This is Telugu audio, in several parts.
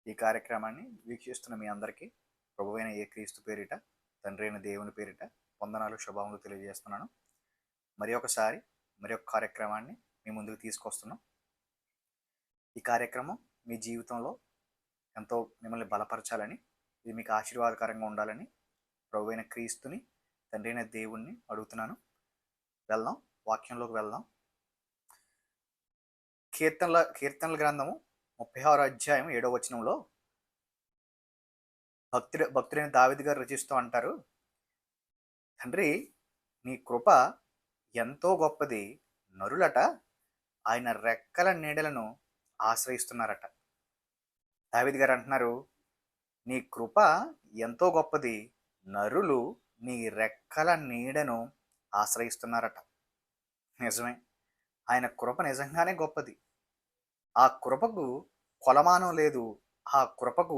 ఈ కార్యక్రమాన్ని వీక్షిస్తున్న మీ అందరికీ ప్రభువైన యేసుక్రీస్తు పేరిట, తండ్రి అయిన దేవుని పేరిట వందనాలు, శుభములు తెలియజేస్తున్నాను. మరి ఒకసారి మరి ఒక కార్యక్రమాన్ని మీ ముందుకు తీసుకొస్తున్నాం. ఈ కార్యక్రమం మీ జీవితంలో ఎంతో మిమ్మల్ని బలపరచాలని, ఇది మీకు ఆశీర్వాదకరంగా ఉండాలని ప్రభువైన క్రీస్తుని, తండ్రి అయిన దేవుణ్ణి అడుగుతున్నాను. వెళ్దాం, వాక్యంలోకి వెళ్దాం. కీర్తనల గ్రంథము 36వ అధ్యాయం 7వ వచనంలో భక్తుడైన దావీదు గారు రచిస్తూ అంటారు, తండ్రి నీ కృప ఎంతో గొప్పది, నరులట ఆయన రెక్కల నీడలను ఆశ్రయిస్తున్నారట. దావీదు గారు అంటున్నారు, నీ కృప ఎంతో గొప్పది, నరులు నీ రెక్కల నీడను ఆశ్రయిస్తున్నారట. నిజమే, ఆయన కృప నిజంగానే గొప్పది. ఆ కృపకు కొలమానం లేదు, ఆ కృపకు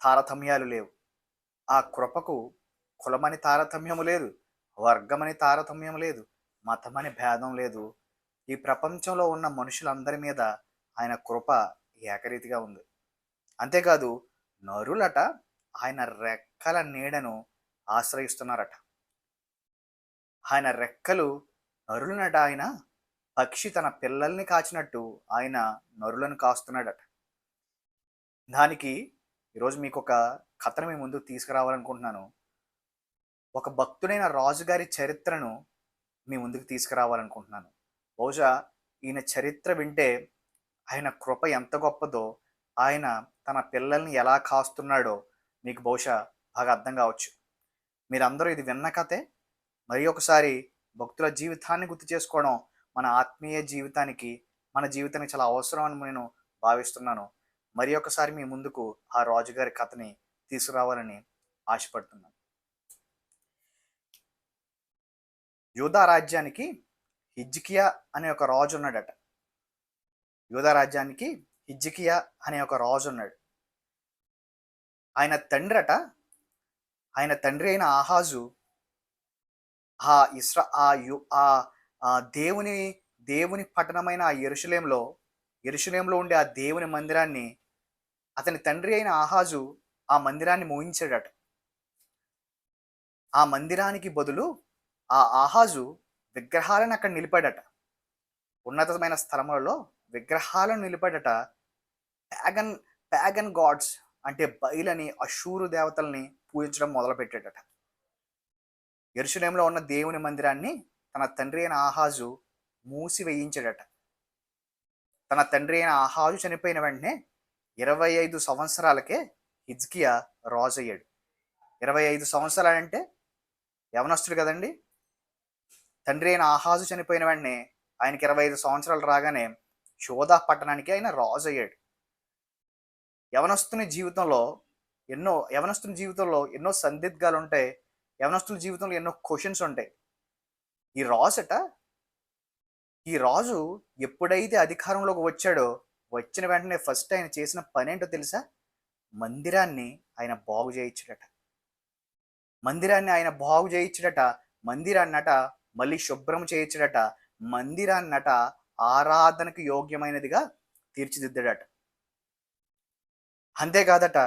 తారతమ్యాలు లేవు, ఆ కృపకు కులమని తారతమ్యము లేదు, వర్గమని తారతమ్యం లేదు, మతమని భేదం లేదు. ఈ ప్రపంచంలో ఉన్న మనుషులందరి మీద ఆయన కృప ఏకరీతిగా ఉంది. అంతేకాదు, నరులట ఆయన రెక్కల నీడను ఆశ్రయిస్తున్నారట. ఆయన రెక్కలు నరులనట. ఆయన పక్షి తన పిల్లల్ని కాచినట్టు ఆయన నరులను కాస్తున్నాడట. దానికి ఈరోజు మీకు ఒక కథను మీ ముందుకు తీసుకురావాలనుకుంటున్నాను. ఒక భక్తుడైన రాజుగారి చరిత్రను మీ ముందుకు తీసుకురావాలనుకుంటున్నాను. బహుశా ఈయన చరిత్ర వింటే ఆయన కృప ఎంత గొప్పదో, ఆయన తన పిల్లల్ని ఎలా కాస్తున్నాడో మీకు బహుశా బాగా అర్థం కావచ్చు. మీరందరూ ఇది విన్న కథే. మరి ఒకసారి భక్తుల జీవితాన్ని గుర్తు చేసుకోవడం మన ఆత్మీయ జీవితానికి, మన జీవితానికి చాలా అవసరం అని నేను భావిస్తున్నాను. మరి ఒకసారి మీ ముందుకు ఆ రాజుగారి కథని తీసుకురావాలని ఆశపడుతున్నాను. యూదా రాజ్యానికి హిజ్కియా అనే ఒక రాజు ఉన్నాడట. యూదా రాజ్యానికి హిజ్కియా అనే ఒక రాజు ఉన్నాడు. ఆయన తండ్రి అయిన ఆహాజు దేవుని పట్టణమైన ఆ యెరూషలేంలో ఉండే ఆ దేవుని మందిరాన్ని, అతని తండ్రి అయిన ఆహాజు ఆ మందిరాన్ని మోయించాడట. ఆ మందిరానికి బదులు ఆ ఆహాజు విగ్రహాలను అక్కడ నిలిపాడట. ఉన్నతమైన స్థలములలో విగ్రహాలను నిలిపాడట. ప్యాగన్ గాడ్స్ అంటే బయలని, అషూరు దేవతల్ని పూజించడం మొదలుపెట్టాడట. యెరూషలేంలో ఉన్న దేవుని మందిరాన్ని తన తండ్రి అయిన ఆహాజు మూసివేయించాడట. తన తండ్రి అయిన ఆహాజు చనిపోయిన వెంటనే 25 సంవత్సరాలకే హిజ్కియా రాజు అయ్యాడు. 25 సంవత్సరాలంటే యవనస్తుడు కదండి. తండ్రి అయిన ఆహాజు చనిపోయిన వెంటనే ఆయనకి 25 సంవత్సరాలు రాగానే యోధా పట్టణానికి ఆయన రాజు అయ్యాడు. యవనస్తుని జీవితంలో ఎన్నో సందిగ్ధాలు ఉంటాయి. యవనస్తుల జీవితంలో ఎన్నో క్వశ్చన్స్ ఉంటాయి. ఈ రాజు ఎప్పుడైతే అధికారంలోకి వచ్చాడో, వచ్చిన వెంటనే ఫస్ట్ ఆయన చేసిన పని ఏంటో తెలుసా? మందిరాన్ని ఆయన బాగు చేయించాడట. మందిరాన్నట మళ్ళీ శుభ్రం చేయించాడట. మందిరాన్నట ఆరాధనకు యోగ్యమైనదిగా తీర్చిదిద్దాడట. అంతేకాదట,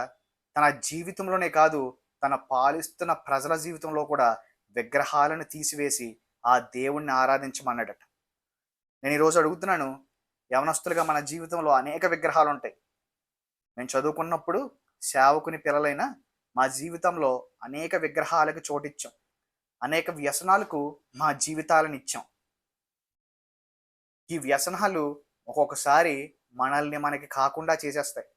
తన జీవితంలోనే కాదు, తన పాలిస్తున్న ప్రజల జీవితంలో కూడా విగ్రహాలను తీసివేసి ఆ దేవుణ్ణి ఆరాధించమన్నాడట. నేను ఈరోజు అడుగుతున్నాను, యవనస్తులుగా మన జీవితంలో అనేక విగ్రహాలు ఉంటాయి. నేను చదువుకున్నప్పుడు సేవకుని పిల్లలైన మా జీవితంలో అనేక విగ్రహాలకు చోటిచ్చాం. అనేక వ్యసనాలకు మా జీవితాలను ఇచ్చాం. ఈ వ్యసనాలు ఒక్కొక్కసారి మనకి కాకుండా చేసేస్తాయి.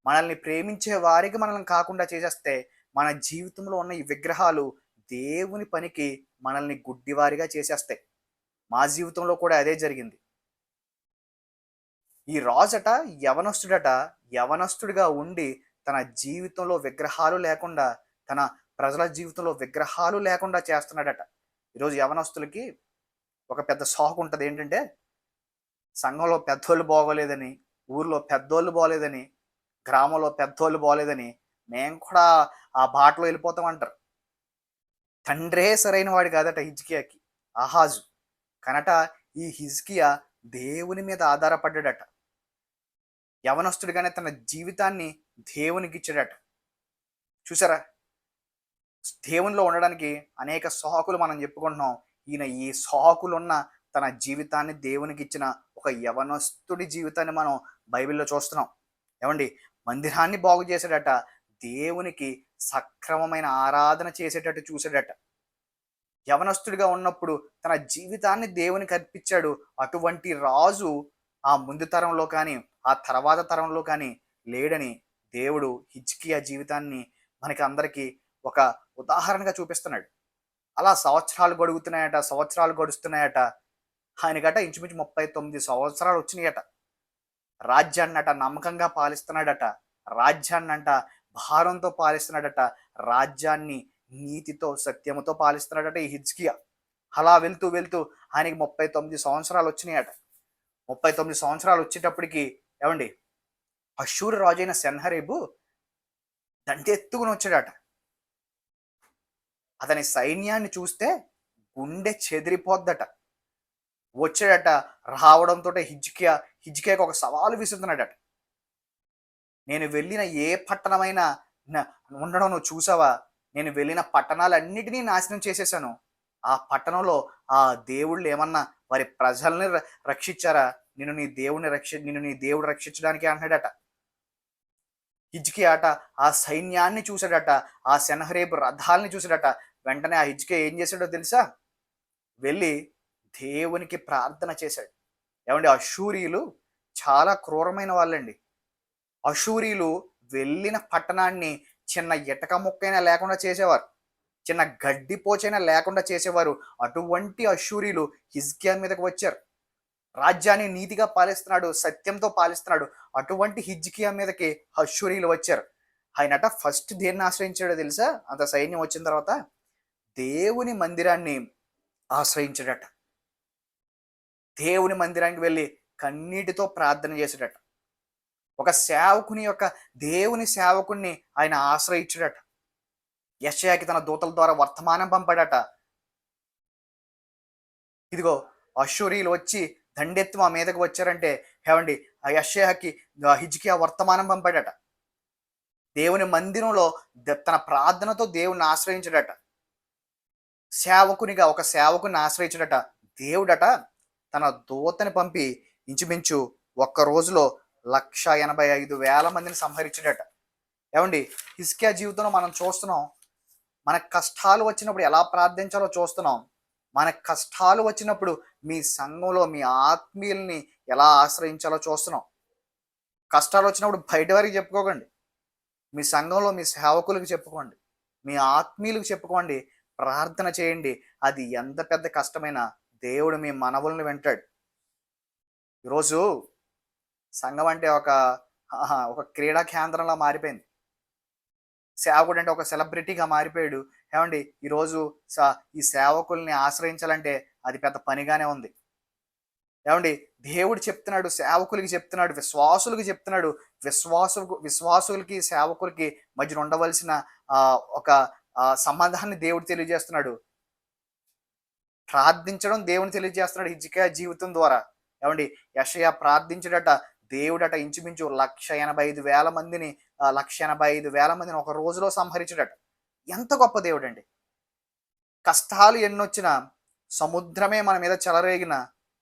మనల్ని ప్రేమించే వారికి మనల్ని కాకుండా చేసేస్తే, మన జీవితంలో ఉన్న ఈ విగ్రహాలు దేవుని పనికి మనల్ని గుడ్డివారిగా చేసేస్తాయి. మా జీవితంలో కూడా అదే జరిగింది. ఈ రాజట యవనస్తుడిగా ఉండి తన జీవితంలో విగ్రహాలు లేకుండా, తన ప్రజల జీవితంలో విగ్రహాలు లేకుండా చేస్తున్నాడట. ఈరోజు యవనస్తులకి ఒక పెద్ద సాకు ఉంటుంది. ఏంటంటే, సంఘంలో పెద్దోళ్ళు బాగోలేదని, ఊర్లో పెద్దోళ్ళు బాగోలేదని, గ్రామంలో పెద్దోళ్ళు బాగోలేదని మేము కూడా ఆ బాటలో వెళ్ళిపోతామంటారు. తండ్రే సరైన వాడు కాదట హిజ్కియాకి, ఆహాజు. కనట ఈ హిజ్కియా దేవుని మీద ఆధారపడ్డాడట. యవనస్తుడిగానే తన జీవితాన్ని దేవునికి ఇచ్చాడట. చూసారా? దేవునిలో ఉండడానికి అనేక సాకులు మనం చెప్పుకుంటున్నాం. ఈయన ఈ సాకులున్న తన జీవితాన్ని దేవునికి ఇచ్చిన ఒక యవనస్తుడి జీవితాన్ని మనం బైబిల్‌లో చూస్తున్నాం. ఏవండి? మందిరాన్ని బాగు చేసాడట. దేవునికి సక్రమమైన ఆరాధన చేసేటట్టు చూసాడట. యవనస్తుడిగా ఉన్నప్పుడు తన జీవితాన్ని దేవునికి అర్పించాడు. అటువంటి రాజు ఆ ముందు తరంలో కానీ, ఆ తర్వాత తరంలో కానీ లేడని దేవుడు హిజ్కియా జీవితాన్ని మనకి అందరికీ ఒక ఉదాహరణగా చూపిస్తున్నాడు. అలా సంవత్సరాలు గడుగుతున్నాయట, సంవత్సరాలు గడుస్తున్నాయట. ఆయనకట ఇంచుమించు 39 సంవత్సరాలు వచ్చినాయట. రాజ్యాన్నట నమ్మకంగా పాలిస్తున్నాడట. రాజ్యాన్నంట భారంతో పాలిస్తున్నాడట. రాజ్యాన్ని నీతితో, సత్యముతో పాలిస్తున్నాడట ఈ హిజ్కియా. అలా వెళ్తూ వెళ్తూ ఆయనకి 39 సంవత్సరాలు వచ్చినాయట. 39 సంవత్సరాలు వచ్చేటప్పటికి ఏవండి అష్షూరు రాజైన సెన్హెరీబు దండెత్తుకుని వచ్చాడట. అతని సైన్యాన్ని చూస్తే గుండె చెదిరిపోద్దట. వచ్చాడట. రావడంతోటే హిజ్కియాకి ఒక సవాలు విసురుతున్నాడట. నేను వెళ్ళిన ఏ పట్టణమైనా ఉండడం నువ్వు చూసావా? నేను వెళ్ళిన పట్టణాలన్నిటినీ నాశనం చేసేసాను. ఆ పట్టణంలో ఆ దేవుళ్ళు ఏమన్నా వారి ప్రజల్ని రక్షించారా? నిన్ను నీ దేవుడు రక్షించడానికి అంటున్నాడట. హిజ్కియా ఆ సైన్యాన్ని చూశాడట. ఆ సెనహరీబు రథాలని చూశాడట. వెంటనే ఆ హిజ్కియా ఏం చేశాడో తెలుసా? వెళ్ళి దేవునికి ప్రార్థన చేశాడు. ఏమండి? అష్షూరీయులు చాలా క్రూరమైన వాళ్ళండి. అష్షూరీయులు వెళ్ళిన పట్టణాన్ని చిన్న ఇటక ముక్కైనా లేకుండా చేసేవారు. చిన్న గడ్డిపోచైనా లేకుండా చేసేవారు. అటువంటి అష్షూరీయులు హిజ్కియా మీదకి వచ్చారు. రాజ్యాన్ని నీతిగా పాలిస్తున్నాడు, సత్యంతో పాలిస్తున్నాడు. అటువంటి హిజ్కియా మీదకి అష్షూరీయులు వచ్చారు. ఆయనట ఫస్ట్ దేన్ని ఆశ్రయించాడో తెలుసా? అంత సైన్యం వచ్చిన తర్వాత దేవుని మందిరాన్ని ఆశ్రయించాడట. దేవుని మందిరానికి వెళ్ళి కన్నీటితో ప్రార్థన చేశాడట. ఒక సేవకుని యొక్క దేవుని సేవకుణ్ణి ఆయన ఆశ్రయించాడట. యెషయాకి తన దూతల ద్వారా వర్తమానం పంపాడట. ఇదిగో అష్షూరీయులు వచ్చి దండెత్తి మా మీదకి వచ్చారంటే ఏమండి ఆ యెషయాకి హిజ్కియా వర్తమానం పంపాడట. దేవుని మందిరంలో తన ప్రార్థనతో దేవుని ఆశ్రయించాడట. ఒక సేవకుని ఆశ్రయించాడట. దేవుడట తన దూతని పంపి ఇంచుమించు ఒక్క రోజులో 1,85,000 మందిని సంహరించాడట. ఏమండి? హిజ్కియా జీవితంలో మనం చూస్తున్నాం. మనకు కష్టాలు వచ్చినప్పుడు ఎలా ప్రార్థించాలో చూస్తున్నాం. మనకు కష్టాలు వచ్చినప్పుడు మీ సంఘంలో మీ ఆత్మీయుల్ని ఎలా ఆశ్రయించాలో చూస్తున్నాం. కష్టాలు వచ్చినప్పుడు బయట వారికి చెప్పుకోకండి. మీ సంఘంలో మీ సేవకులకు చెప్పుకోండి. మీ ఆత్మీయులకు చెప్పుకోండి. ప్రార్థన చేయండి. అది ఎంత పెద్ద కష్టమైనా దేవుడు మీ మనవులను వింటాడు. ఈరోజు సంఘం అంటే ఒక క్రీడా కేంద్రంలా మారిపోయింది. సేవకుడు అంటే ఒక సెలబ్రిటీగా మారిపోయాడు. ఏమండి? ఈరోజు ఈ సేవకుల్ని ఆశ్రయించాలంటే అది పెద్ద పనిగానే ఉంది. ఏమండి? దేవుడు చెప్తున్నాడు, సేవకులకి చెప్తున్నాడు, విశ్వాసులకి చెప్తున్నాడు. విశ్వాసులకి సేవకులకి మధ్యన ఉండవలసిన ఒక సంబంధాన్ని దేవుడు తెలియజేస్తున్నాడు. ప్రార్థించడం దేవుని తెలియజేస్తున్నాడు హిజ్కియా జీవితం ద్వారా. ఏమండి? యెషయా ప్రార్థించడట. దేవుడట ఇంచుమించు 1,85,000 మందిని 1,85,000 మందిని ఒక రోజులో సంహరించడట. ఎంత గొప్ప దేవుడు అండి! కష్టాలు ఎన్నొచ్చినా, సముద్రమే మన మీద చెలరేగిన,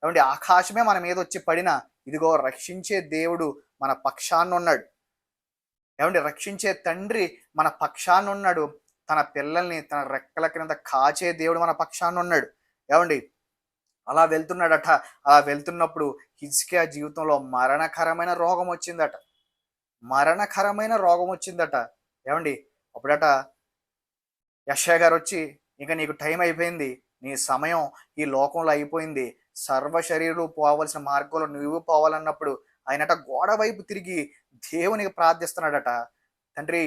ఏమండి ఆకాశమే మన మీద వచ్చి పడినా, ఇదిగో రక్షించే దేవుడు మన పక్షాన ఉన్నాడు. ఏమండి? రక్షించే తండ్రి మన పక్షాన ఉన్నాడు. తన పిల్లల్ని తన రెక్కల క్రింద కాచే దేవుడు మన పక్షాన ఉన్నాడు. ఏమండి? అలా వెళ్తున్నాడట. అలా వెళ్తున్నప్పుడు హిజ్కియా జీవితంలో మరణకరమైన రోగం వచ్చిందట. మరణకరమైన రోగం వచ్చిందట. ఏమండి? అప్పుడట యెషయా గారు వచ్చి, ఇక నీకు టైం అయిపోయింది, నీ సమయం ఈ లోకంలో అయిపోయింది, సర్వ శరీరులు పోవలసిన మార్గంలో నువ్వు పోవాలన్నప్పుడు ఆయనట గోడ వైపు తిరిగి దేవునికి ప్రార్థిస్తున్నాడట. తండ్రి,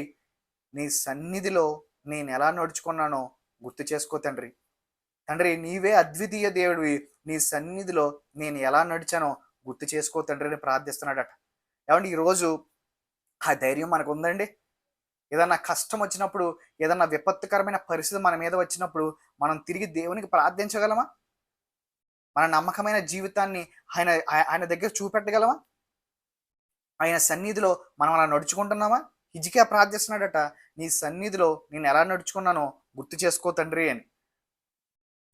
నీ సన్నిధిలో నేను ఎలా నడుచుకున్నానో గుర్తు చేసుకో తండ్రి. తండ్రి, నీవే అద్వితీయ దేవుడివి, నీ సన్నిధిలో నేను ఎలా నడిచానో గుర్తు చేసుకో తండ్రి అని ప్రార్థిస్తున్నాడట. ఏమండి? ఈరోజు ఆ ధైర్యం మనకు ఉందండి? ఏదన్నా కష్టం వచ్చినప్పుడు, ఏదన్నా విపత్తుకరమైన పరిస్థితి మన మీద వచ్చినప్పుడు మనం తిరిగి దేవునికి ప్రార్థించగలమా? మన నమ్మకమైన జీవితాన్ని ఆయన దగ్గర చూపెట్టగలమా? ఆయన సన్నిధిలో మనం అలా నడుచుకుంటున్నామా? హిజ్కియా ప్రార్థిస్తున్నాడట, నీ సన్నిధిలో నేను ఎలా నడుచుకున్నానో గుర్తు చేసుకో తండ్రి అని.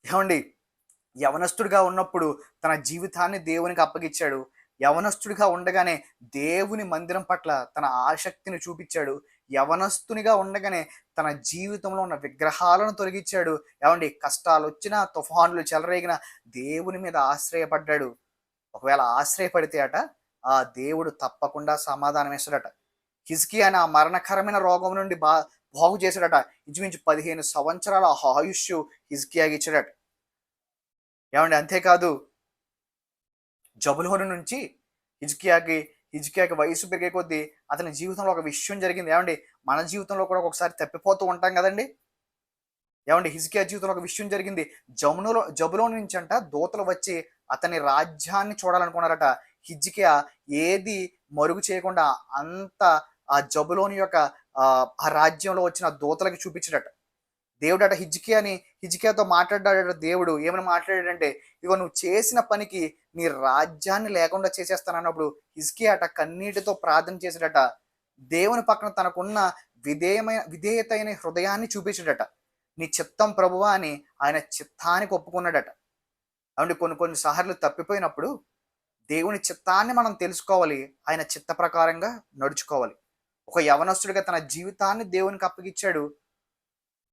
ఏమండి, యవనస్తుడిగా ఉన్నప్పుడు తన జీవితాన్ని దేవునికి అప్పగిచ్చాడు. యవనస్తుడిగా ఉండగానే దేవుని మందిరం పట్ల తన ఆసక్తిని చూపించాడు. యవనస్తునిగా ఉండగానే తన జీవితంలో ఉన్న విగ్రహాలను తొలగించాడు. ఏవండి, కష్టాలొచ్చినా, తుఫానులు చెలరేగినా దేవుని మీద ఆశ్రయపడ్డాడు. ఒకవేళ ఆశ్రయపడితే అట, ఆ దేవుడు తప్పకుండా సమాధానం ఇస్తాడట. హిజ్కియాని ఆ మరణకరమైన రోగం నుండి బాగు చేశాడట. ఇంచుమించు 15 సంవత్సరాల ఆయుష్ హిజ్కియాకి ఇచ్చాడట. ఏమండి, అంతేకాదు, జబులోను నుంచి హిజ్కియాకి హిజ్కియాకి వయసు పెరిగే కొద్దీ అతని జీవితంలో ఒక విషయం జరిగింది. ఏమండి, మన జీవితంలో కూడా ఒకసారి తప్పిపోతూ ఉంటాం కదండి. ఏమండి, హిజ్కియా జీవితంలో ఒక విషయం జరిగింది. జబులోను నుంచి అంట దూతలు వచ్చి అతని రాజ్యాన్ని చూడాలనుకున్నారట. హిజ్కియా ఏది మరుగు చేయకుండా అంత ఆ జబులోని యొక్క ఆ రాజ్యంలో వచ్చిన దూతలకి చూపించాడట. దేవుడట హిజ్కియాతో మాట్లాడాడట. దేవుడు ఏమని మాట్లాడాడంటే, ఇగో నువ్వు చేసిన పనికి నీ రాజ్యాన్ని లేకుండా చేసేస్తానన్నప్పుడు హిజ్కియా అట కన్నీటితో ప్రార్థన చేశాడట. దేవుని పక్కన తనకున్న విధేయత అయిన హృదయాన్ని చూపించాడట. నీ చిత్తం ప్రభువా అని ఆయన చిత్తానికి ఒప్పుకున్నాడట. కాబట్టి కొన్ని సార్లు తప్పిపోయినప్పుడు దేవుని చిత్తాన్ని మనం తెలుసుకోవాలి, ఆయన చిత్త ప్రకారంగా నడుచుకోవాలి. ఒక యవనస్తుడిగా తన జీవితాన్ని దేవునికి అప్పగిచ్చాడు.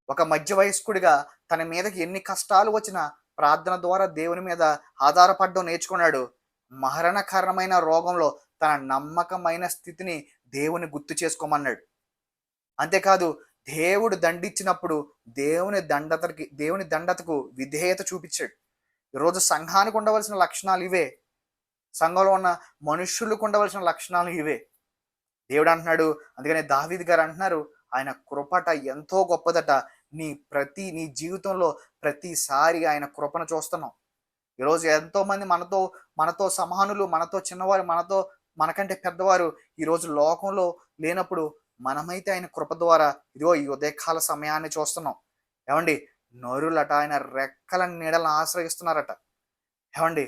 ఒక మధ్య వయస్కుడిగా తన మీదకి ఎన్ని కష్టాలు వచ్చినా ప్రార్థన ద్వారా దేవుని మీద ఆధారపడడం నేర్చుకున్నాడు. మరణకరమైన రోగంలో తన నమ్మకమైన స్థితిని దేవుని గుర్తు చేసుకోమన్నాడు. అంతేకాదు, దేవుడు దండించినప్పుడు దేవుని దండతకు విధేయత చూపించాడు. ఈరోజు సంఘానికి ఉండవలసిన లక్షణాలు ఇవే. సంఘంలో ఉన్న మనుషులకు ఉండవలసిన లక్షణాలు ఇవే. దేవుడు అంటున్నాడు, అందుకనే దావీదు గారు అంటున్నారు, ఆయన కృపట ఎంతో గొప్పదట. నీ జీవితంలో ప్రతిసారి ఆయన కృపను చూస్తున్నాం. ఈరోజు ఎంతో మంది మనతో సమానులు, మనతో చిన్నవారు, మనకంటే పెద్దవారు ఈరోజు లోకంలో లేనప్పుడు మనమైతే ఆయన కృప ద్వారా ఇదిగో ఈ ఉదయకాల సమయాన్ని చూస్తున్నాం. ఏమండి, నరులట ఆయన రెక్కల నీడలను ఆశ్రయిస్తున్నారట. ఏమండి,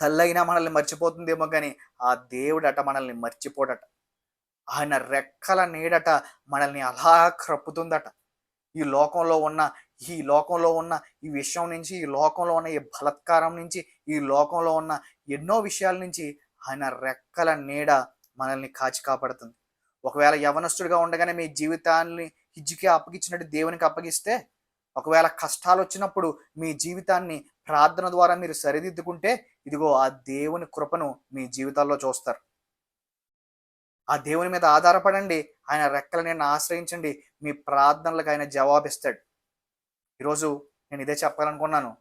తల్లైనా మనల్ని మర్చిపోతుందేమో కానీ ఆ దేవుడట మనల్ని మర్చిపోడట. ఆయన రెక్కల నీడట మనల్ని అలా క్రప్పుతుందట. ఈ లోకంలో ఉన్న ఈ విషయం నుంచి, ఈ లోకంలో ఉన్న ఈ బలత్కారం నుంచి, ఈ లోకంలో ఉన్న ఎన్నో విషయాల నుంచి ఆయన రెక్కల నీడ మనల్ని కాచి కాపాడుతుంది. ఒకవేళ యవనస్తుడిగా ఉండగానే మీ జీవితాన్ని హిజ్కియా అప్పగించినట్టు దేవునికి అప్పగిస్తే, ఒకవేళ కష్టాలు వచ్చినప్పుడు మీ జీవితాన్ని ప్రార్థన ద్వారా మీరు సరిదిద్దుకుంటే, ఇదిగో ఆ దేవుని కృపను మీ జీవితాల్లో చూస్తారు. ఆ దేవుని మీద ఆధారపడండి, ఆయన రెక్కల నీడను ఆశ్రయించండి, మీ ప్రార్థనలకు ఆయన జవాబిస్తాడు. ఈరోజు నేను ఇదే చెప్పాలనుకున్నాను.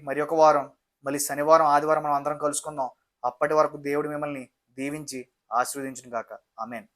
మరి ఒక వారం, మళ్ళీ శనివారం, ఆదివారం మనం అందరం కలుసుకుందాం. అప్పటి వరకు దేవుడు మిమ్మల్ని దీవించి ఆశీర్వదించును గాక. ఆమేన్.